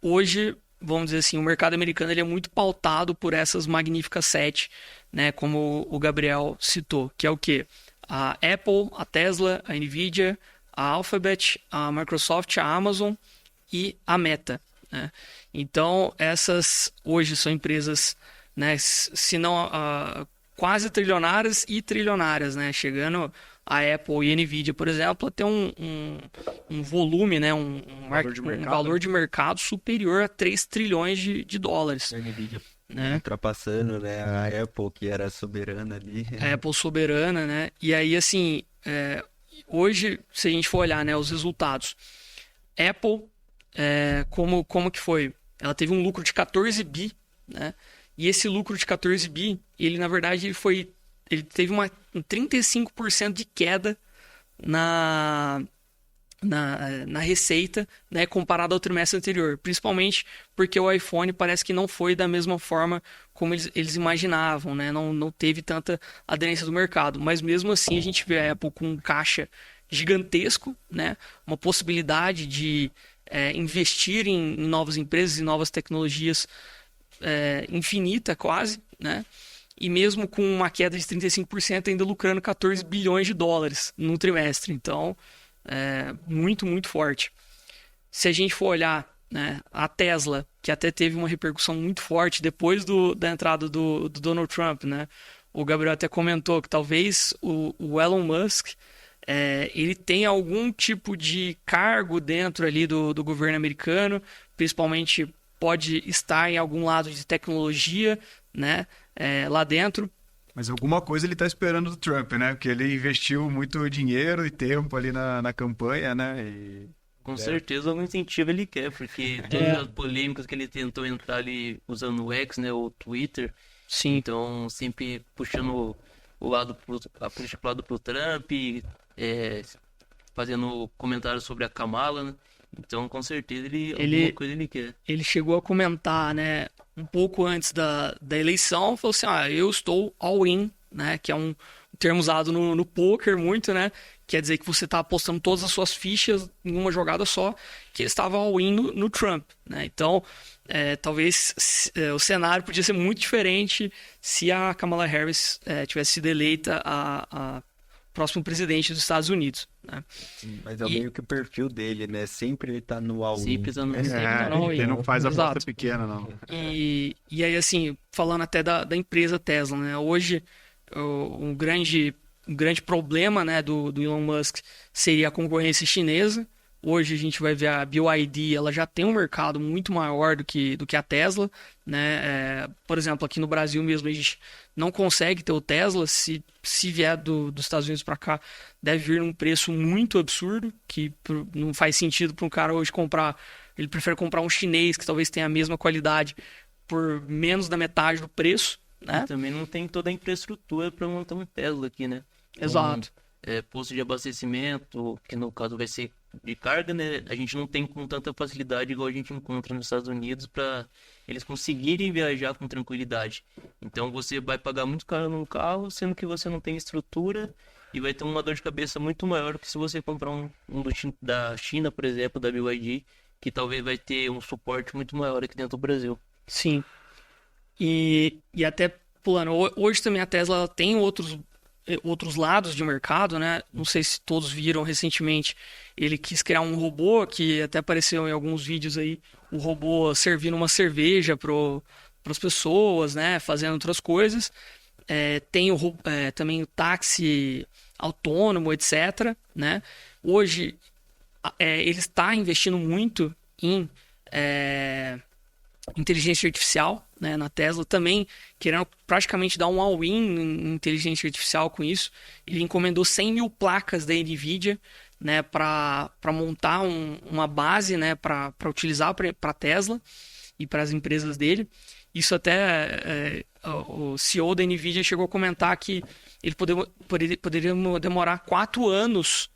Hoje, vamos dizer assim, o mercado americano ele é muito pautado por essas magníficas 7, né, como o Gabriel citou, que é o quê? A Apple, a Tesla, a Nvidia, a Alphabet, a Microsoft, a Amazon e a Meta, né? Então, essas hoje são empresas, né, se não quase trilionárias e trilionárias, né, chegando a Apple e a Nvidia, por exemplo, a ter um volume, né, um valor de mercado superior a 3 trilhões de dólares. A Nvidia Né? ultrapassando, né, a Apple, que era soberana ali. A Apple soberana, né? E aí, assim, hoje, se a gente for olhar, né, os resultados, Apple, como que foi? Ela teve um lucro de 14 bi, né? E esse lucro de 14 bi, ele, na verdade, ele teve um 35% de queda na receita, né, comparado ao trimestre anterior, principalmente porque o iPhone parece que não foi da mesma forma como eles imaginavam, né, não teve tanta aderência do mercado, mas mesmo assim a gente vê a Apple com um caixa gigantesco, né, uma possibilidade de investir em novas empresas e novas tecnologias infinita quase, né, e mesmo com uma queda de 35% ainda lucrando 14 bilhões de dólares no trimestre, então muito, muito forte. Se a gente for olhar, né, a Tesla, que até teve uma repercussão muito forte depois da entrada do Donald Trump, né? O Gabriel até comentou que talvez o Elon Musk ele tenha algum tipo de cargo dentro ali do governo americano, principalmente pode estar em algum lado de tecnologia, né, lá dentro. Mas alguma coisa ele está esperando do Trump, né? Porque ele investiu muito dinheiro e tempo ali na campanha, né? Com certeza algum incentivo ele quer, porque todas as polêmicas que ele tentou entrar ali usando o X, né, o Twitter, Sim. então sempre puxando a política pro lado pro Trump, fazendo comentários sobre a Kamala, né? Então com certeza alguma coisa ele quer. Ele chegou a comentar, né, um pouco antes da eleição, falou assim, eu estou all-in, né, que é um termo usado no poker muito, né, quer dizer que você está apostando todas as suas fichas em uma jogada só, que ele estava all-in no Trump, né, então talvez o cenário podia ser muito diferente se a Kamala Harris tivesse sido eleita a próximo presidente dos Estados Unidos, né? Mas é meio que o perfil dele, né? Sempre ele tá no all-in. Sempre tá no all-in. Ele não faz a Exato. aposta pequena, não. E aí, assim, falando até da empresa Tesla, né? Hoje, um grande problema, né, do Elon Musk seria a concorrência chinesa. Hoje a gente vai ver a BYD, ela já tem um mercado muito maior do que a Tesla, né? Por exemplo, aqui no Brasil mesmo a gente não consegue ter o Tesla. Se vier dos Estados Unidos para cá, deve vir num preço muito absurdo, que não faz sentido para um cara hoje comprar. Ele prefere comprar um chinês que talvez tenha a mesma qualidade por menos da metade do preço, né? E também não tem toda a infraestrutura para montar um Tesla aqui, né? Exato. Posto de abastecimento, que no caso vai ser de carga, né? A gente não tem com tanta facilidade igual a gente encontra nos Estados Unidos para eles conseguirem viajar com tranquilidade. Então você vai pagar muito caro num carro, sendo que você não tem estrutura e vai ter uma dor de cabeça muito maior que se você comprar da China, por exemplo, da BYD, que talvez vai ter um suporte muito maior aqui dentro do Brasil. Sim. E até pulando, hoje também a Tesla ela tem outros lados de mercado, né? Não sei se todos viram recentemente, ele quis criar um robô que até apareceu em alguns vídeos aí, o robô servindo uma cerveja para as pessoas, né? Fazendo outras coisas. Tem também o táxi autônomo, etc., né? Hoje ele está investindo muito em inteligência artificial, né, na Tesla, também querendo praticamente dar um all-in em inteligência artificial com isso. Ele encomendou 100 mil placas da NVIDIA, né, para montar uma base, né, para utilizar para a Tesla e para as empresas dele. Isso até o CEO da NVIDIA chegou a comentar que ele poderia demorar 4 anos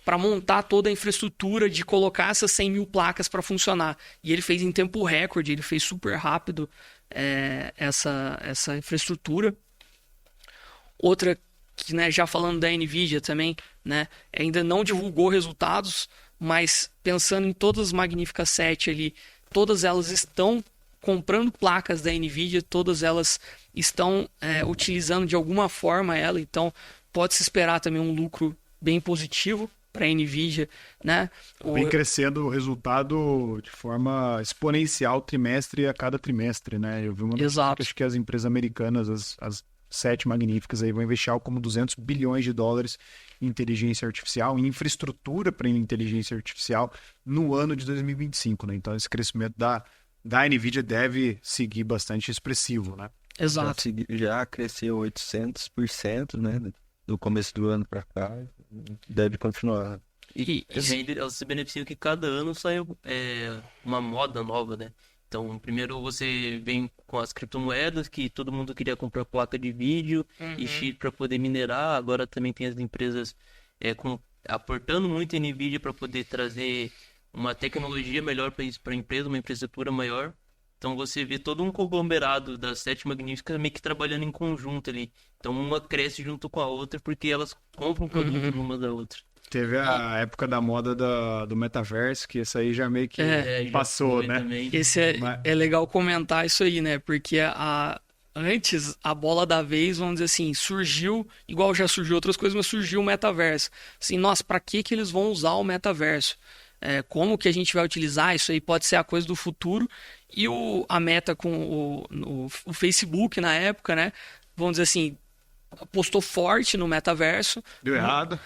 para montar toda a infraestrutura de colocar essas 100 mil placas para funcionar. E ele fez em tempo recorde, ele fez super rápido essa infraestrutura. Outra que, né, já falando da NVIDIA também, né, ainda não divulgou resultados, mas pensando em todas as Magníficas 7 ali, todas elas estão comprando placas da NVIDIA, todas elas estão utilizando de alguma forma ela, então pode-se esperar também um lucro bem positivo para a NVIDIA, né? Vem crescendo o resultado de forma exponencial trimestre a cada trimestre, né? Eu vi uma notícia que acho que as empresas americanas, as 7 magníficas aí, vão investir algo como 200 bilhões de dólares em inteligência artificial, em infraestrutura para inteligência artificial no ano de 2025, né? Então esse crescimento da NVIDIA deve seguir bastante expressivo, né? Exato. Já cresceu 800%, né? Do começo do ano para cá, deve continuar. E ela se beneficia que cada ano sai uma moda nova, né? Então, primeiro você vem com as criptomoedas, que todo mundo queria comprar placa de vídeo e chip para poder minerar. Agora também tem as empresas aportando muito em NVIDIA para poder trazer uma tecnologia melhor para a empresa, uma infraestrutura maior. Então você vê todo um conglomerado das 7 magníficas meio que trabalhando em conjunto ali. Então uma cresce junto com a outra porque elas compram produto uma da outra. Teve a época da moda do metaverso, que isso aí já meio que passou, né? Também. Esse é legal comentar isso aí, né? Porque antes a bola da vez, vamos dizer assim, surgiu, igual já surgiu outras coisas, mas surgiu o metaverso. Assim, nossa, para que eles vão usar o metaverso? Como que a gente vai utilizar? Isso aí pode ser a coisa do futuro. E a Meta com o Facebook na época, né? Vamos dizer assim, apostou forte no metaverso. Deu errado.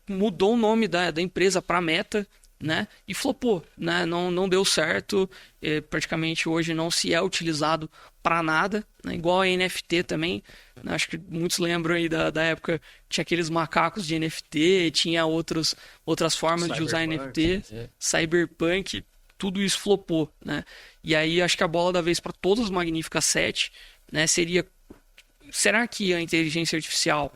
Mudou o nome da empresa para Meta, né? E flopou, né? Não deu certo. Praticamente hoje não se é utilizado para nada, né? Igual a NFT também, né? Acho que muitos lembram aí da época, tinha aqueles macacos de NFT, tinha outras formas de usar NFT, Cyberpunk, tudo isso flopou, né? E aí acho que a bola da vez para todas as Magníficas 7, né, seria: será que a inteligência artificial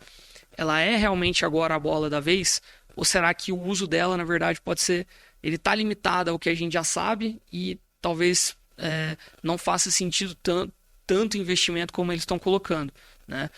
ela é realmente agora a bola da vez? Ou será que o uso dela, na verdade, pode ser... Ele está limitado ao que a gente já sabe e talvez não faça sentido tanto investimento como eles estão colocando, né?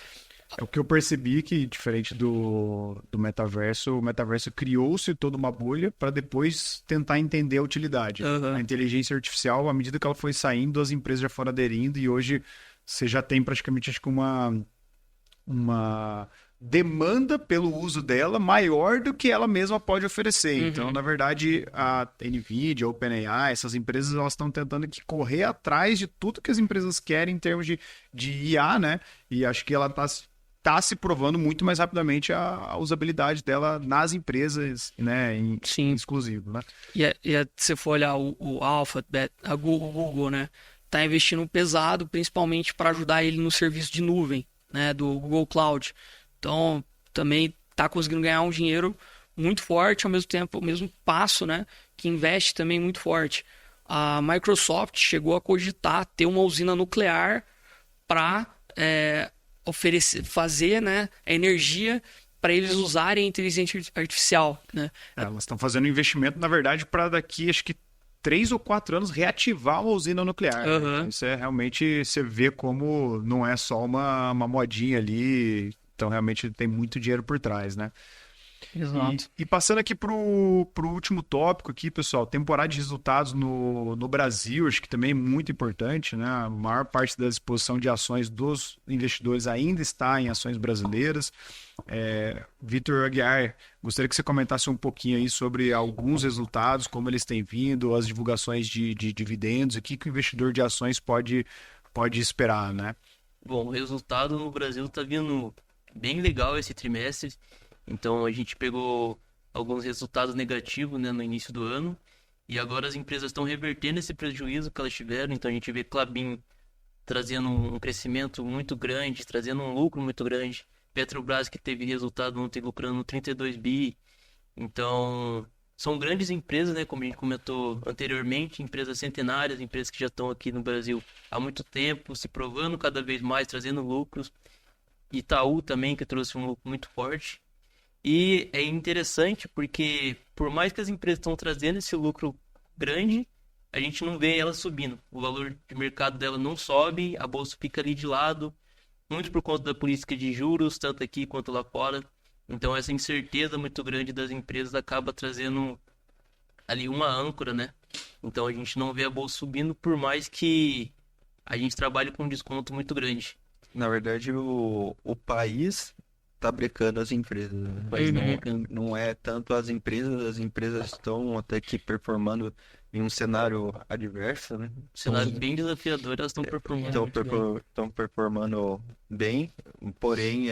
O que eu percebi que, diferente do metaverso, o metaverso criou-se toda uma bolha para depois tentar entender a utilidade. A inteligência artificial, à medida que ela foi saindo, as empresas já foram aderindo e hoje você já tem praticamente, acho que uma demanda pelo uso dela maior do que ela mesma pode oferecer. Então, na verdade, a NVIDIA, a OpenAI, essas empresas, elas estão tentando correr atrás de tudo que as empresas querem em termos de IA, né? E acho que ela está se provando muito mais rapidamente a usabilidade dela nas empresas, né? Em exclusivo, né? E se for olhar o Alphabet, a Google, né? Está investindo pesado, principalmente para ajudar ele no serviço de nuvem, né? Do Google Cloud. Então, também está conseguindo ganhar um dinheiro muito forte, ao mesmo tempo, o mesmo passo, né? Que investe também muito forte. A Microsoft chegou a cogitar ter uma usina nuclear para fazer, né, a energia para eles usarem a inteligência artificial, né? Elas estão fazendo investimento, na verdade, para daqui, acho que 3 ou 4 anos, reativar uma usina nuclear. Né? Isso realmente, você vê como não é só uma modinha ali Então, realmente, tem muito dinheiro por trás, né? Exato. E passando aqui pro último tópico aqui, pessoal, temporada de resultados no Brasil, acho que também é muito importante, né? A maior parte da exposição de ações dos investidores ainda está em ações brasileiras. Vitor Aguiar, gostaria que você comentasse um pouquinho aí sobre alguns resultados, como eles têm vindo, as divulgações de dividendos, o que o investidor de ações pode esperar, né? Bom, o resultado no Brasil está vindo bem legal esse trimestre. Então a gente pegou alguns resultados negativos, né, no início do ano, e agora as empresas estão revertendo esse prejuízo que elas tiveram. Então a gente vê Klabin trazendo um crescimento muito grande, trazendo um lucro muito grande. Petrobras, que teve resultado ontem lucrando 32 bi. Então são grandes empresas, né, como a gente comentou anteriormente, empresas centenárias, empresas que já estão aqui no Brasil há muito tempo, se provando cada vez mais, trazendo lucros. Itaú também, que trouxe um lucro muito forte. E é interessante porque, por mais que as empresas estão trazendo esse lucro grande, a gente não vê ela subindo. O valor de mercado dela não sobe, a bolsa fica ali de lado, muito por conta da política de juros, tanto aqui quanto lá fora. Então essa incerteza muito grande das empresas acaba trazendo ali uma âncora, né? Então a gente não vê a bolsa subindo, por mais que a gente trabalhe com um desconto muito grande. Na verdade, o país tá brecando as empresas, né? Mas não é tanto as empresas estão até que performando em um cenário adverso, né? Cenário bem desafiador, elas estão performando muito bem. Estão performando bem, porém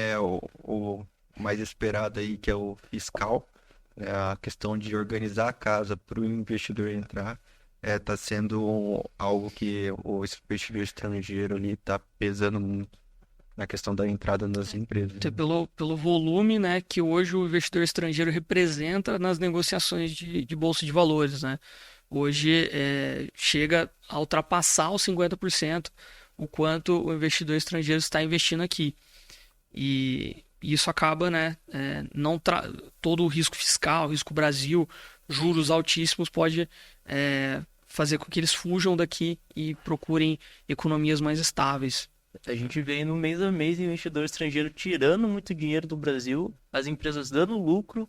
o mais esperado aí, que é o fiscal, né? A questão de organizar a casa para o investidor entrar, tá sendo algo que o investidor estrangeiro ali está pesando muito na questão da entrada nas empresas. Até pelo volume, né, que hoje o investidor estrangeiro representa nas negociações de bolsa de valores, né? Hoje chega a ultrapassar os 50% o quanto o investidor estrangeiro está investindo aqui. E isso acaba, né, todo o risco fiscal, risco Brasil, juros altíssimos pode fazer com que eles fujam daqui e procurem economias mais estáveis. A gente vê no mês a mês investidor estrangeiro tirando muito dinheiro do Brasil, as empresas dando lucro,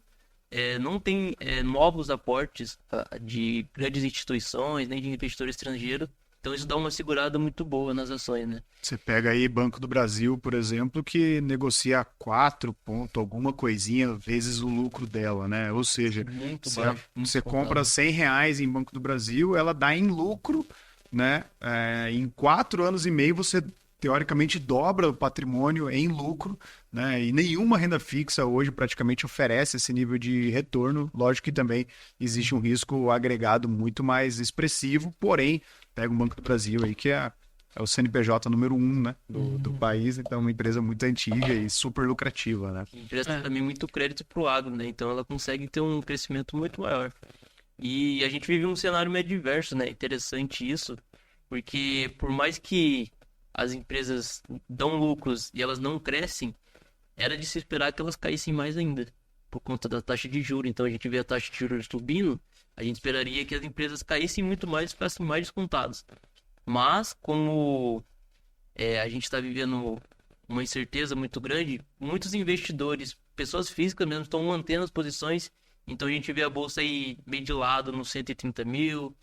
não tem novos aportes de grandes instituições, nem de investidor estrangeiro. Então isso dá uma segurada muito boa nas ações, né? Você pega aí Banco do Brasil, por exemplo, que negocia 4 ponto alguma coisinha vezes o lucro dela, né? Ou seja, Muito baixo, muito você compra contado. R$100 em Banco do Brasil, ela dá em lucro, né? Em 4 anos e meio você teoricamente dobra o patrimônio em lucro, né? E nenhuma renda fixa hoje praticamente oferece esse nível de retorno. Lógico que também existe um risco agregado muito mais expressivo, porém, pega o Banco do Brasil aí, que é o CNPJ número 1, né, do país, então é uma empresa muito antiga e super lucrativa, né? Empresta também muito crédito pro agro, né? Então ela consegue ter um crescimento muito maior. E a gente vive um cenário meio diverso, né? Interessante isso, porque por mais que as empresas dão lucros e elas não crescem, era de se esperar que elas caíssem mais ainda, por conta da taxa de juros. Então a gente vê a taxa de juros subindo, a gente esperaria que as empresas caíssem muito mais e ficassem mais descontadas. Mas, como a gente está vivendo uma incerteza muito grande, muitos investidores, pessoas físicas mesmo, estão mantendo as posições. Então a gente vê a bolsa aí meio de lado nos 130 mil,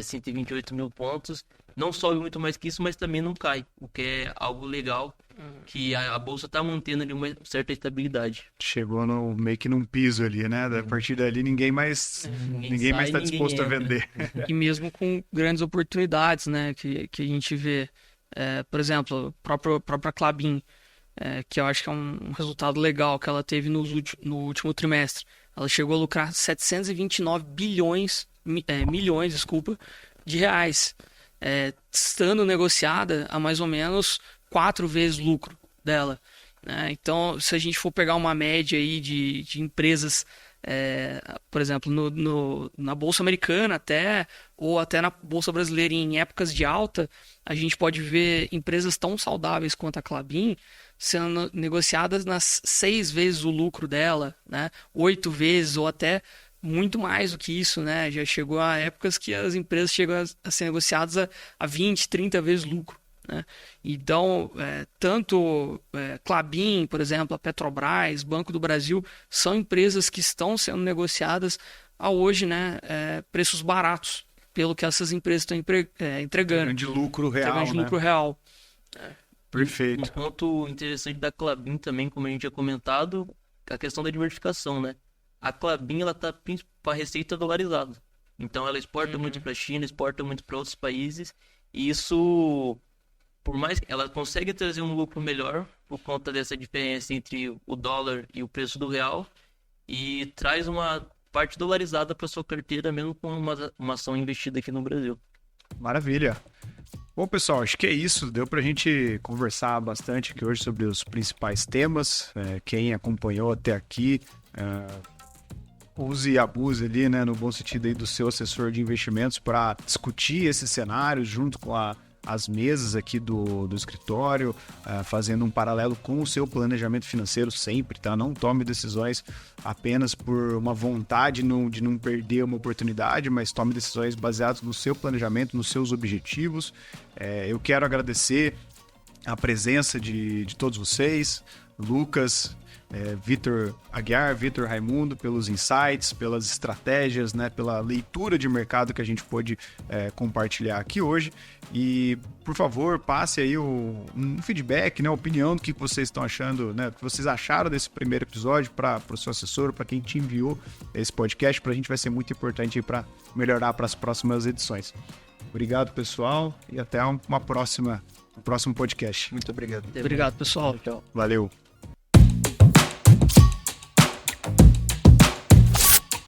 128 mil pontos. Não sobe muito mais que isso, mas também não cai, o que é algo legal, que a bolsa está mantendo ali uma certa estabilidade. Chegou meio que num piso ali, né? A partir dali ninguém mais está disposto a vender. E mesmo com grandes oportunidades, né, que a gente vê, por exemplo, a própria Klabin, que eu acho que é um resultado legal que ela teve no último trimestre. Ela chegou a lucrar 729 milhões de reais, estando negociada a mais ou menos 4 vezes o lucro dela, né? Então, se a gente for pegar uma média aí de empresas, por exemplo, na Bolsa Americana ou até na Bolsa Brasileira em épocas de alta, a gente pode ver empresas tão saudáveis quanto a Klabin sendo negociadas nas 6 vezes o lucro dela, né? 8 vezes ou até muito mais do que isso, né? Já chegou a épocas que as empresas chegam a ser negociadas a 20, 30 vezes lucro, né? Então, tanto Klabin, por exemplo, a Petrobras, Banco do Brasil, são empresas que estão sendo negociadas a hoje, né, preços baratos, pelo que essas empresas estão entregando. Grande lucro real, Grande né? lucro real. Perfeito. Um ponto interessante da Klabin também, como a gente tinha comentado, a questão da diversificação, né? A Klabin, ela tá com a receita dolarizada. Então, ela exporta muito para a China, exporta muito para outros países. E isso, por mais que ela consegue trazer um lucro melhor por conta dessa diferença entre o dólar e o preço do real, e traz uma parte dolarizada para sua carteira, mesmo com uma ação investida aqui no Brasil. Maravilha. Bom, pessoal, acho que é isso. Deu pra gente conversar bastante aqui hoje sobre os principais temas. Quem acompanhou até aqui, use e abuse ali, né, no bom sentido aí do seu assessor de investimentos para discutir esses cenários junto com as mesas aqui do escritório, fazendo um paralelo com o seu planejamento financeiro sempre, tá? Não tome decisões apenas por uma vontade de não perder uma oportunidade, mas tome decisões baseadas no seu planejamento, nos seus objetivos. Eu quero agradecer a presença de todos vocês, Lucas, Vitor Aguiar, Vitor Raimundo, pelos insights, pelas estratégias, né, pela leitura de mercado que a gente pôde compartilhar aqui hoje. E, por favor, passe aí um feedback, né, opinião do que vocês estão achando, né, o que vocês acharam desse primeiro episódio para o seu assessor, para quem te enviou esse podcast. Para a gente vai ser muito importante para melhorar para as próximas edições. Obrigado, pessoal, e até um próximo podcast. Muito obrigado. Obrigado, pessoal. Tchau. Valeu.